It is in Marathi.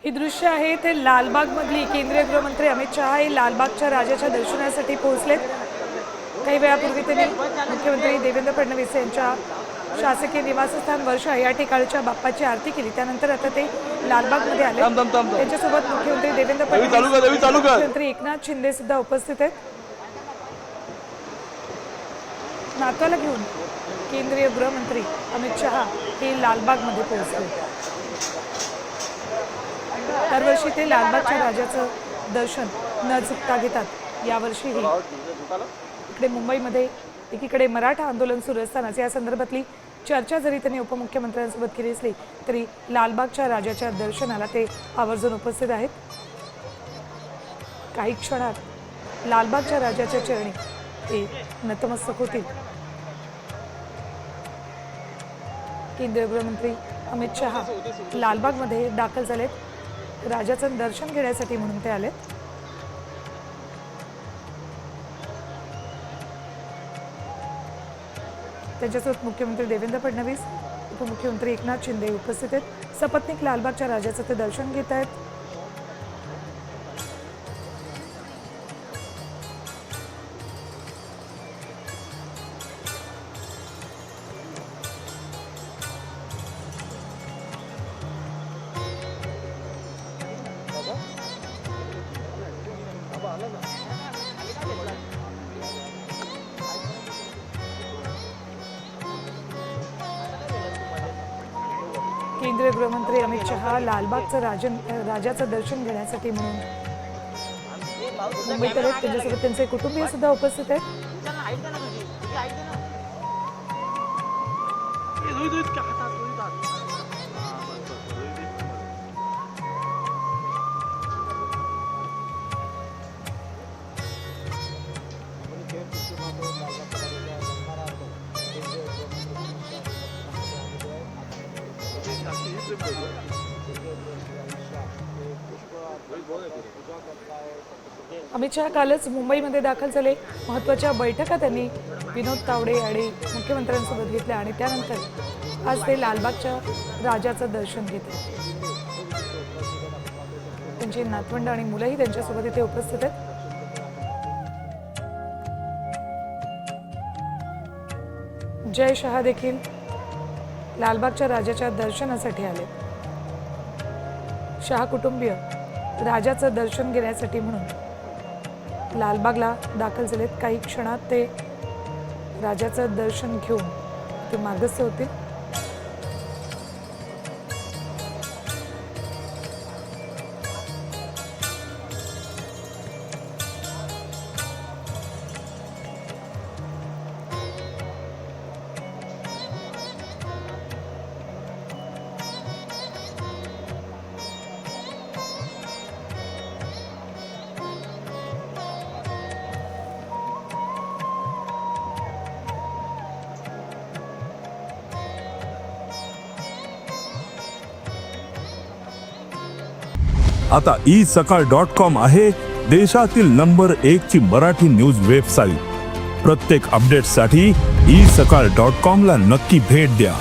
ही दृश्य आहे ते लालबागमधली केंद्रीय गृहमंत्री अमित शहा हे लालबागच्या राजाच्या दर्शनासाठी पोहोचलेत। काही वेळापूर्वी त्यांनी मुख्यमंत्री देवेंद्र फडणवीस यांच्या शासकीय निवासस्थान वर्षा या ठिकाणच्या बाप्पाची आरती केली। त्यानंतर आता ते लालबागमध्ये आले। त्यांच्यासोबत मुख्यमंत्री देवेंद्र फडणवीस, मुख्यमंत्री एकनाथ शिंदे सुद्धा उपस्थित आहेत। नाताला घेऊन केंद्रीय गृहमंत्री अमित शहा हे लालबागमध्ये पोहोचले। दरवर्षी ते लालबागच्या राजाचं दर्शन न चुकता घेतात। यावर्षीही इकडे मुंबईमध्ये एकीकडे मराठा आंदोलन सुरू असतानाच या संदर्भातली चर्चा जरी त्यांनी उपमुख्यमंत्र्यांसोबत केली असली तरी लालबागच्या राजाच्या दर्शनाला ते आवर्जून उपस्थित आहेत। काही क्षणात लालबागच्या राजाच्या चरणी ते नतमस्तक होतील। केंद्रीय गृहमंत्री अमित शहा लालबागमध्ये दाखल झालेत। राजाचं दर्शन घेण्यासाठी म्हणून ते आलेत। त्यांच्यासोबत मुख्यमंत्री देवेंद्र फडणवीस, उपमुख्यमंत्री एकनाथ शिंदे उपस्थित आहेत। सपत्नीक लालबागच्या राजाचं ते दर्शन घेत आहेत। केंद्रीय गृहमंत्री अमित शहा लालबागचं राजाचं दर्शन घेण्यासाठी म्हणून मुंबईत आले। त्यांच्यासोबत त्यांचे कुटुंबीय सुद्धा उपस्थित आहेत। अमित शहा कालच मुंबईमध्ये दाखल झाले। महत्त्वाच्या बैठका त्यांनी विनोद तावडे आणि मुख्यमंत्र्यांसोबत घेतल्या आणि त्यानंतर आज ते लालबागच्या राजाचं दर्शन घेतलं। त्यांची नातवंड आणि मुलंही त्यांच्यासोबत इथे उपस्थित आहेत। जय शहा देखील लालबागच्या राजाच्या दर्शनासाठी आले। शहा कुटुंबीय राजाचं दर्शन घेण्यासाठी म्हणून लालबागला दाखल झालेत। काही क्षणात ते राजाचं दर्शन घेऊन ते मार्गस्थ होतील। आता isakal.com आहे देशातील नंबर 1 ची मराठी न्यूज वेबसाईट। प्रत्येक अपडेटसाठी isakal.com ला नक्की भेट द्या।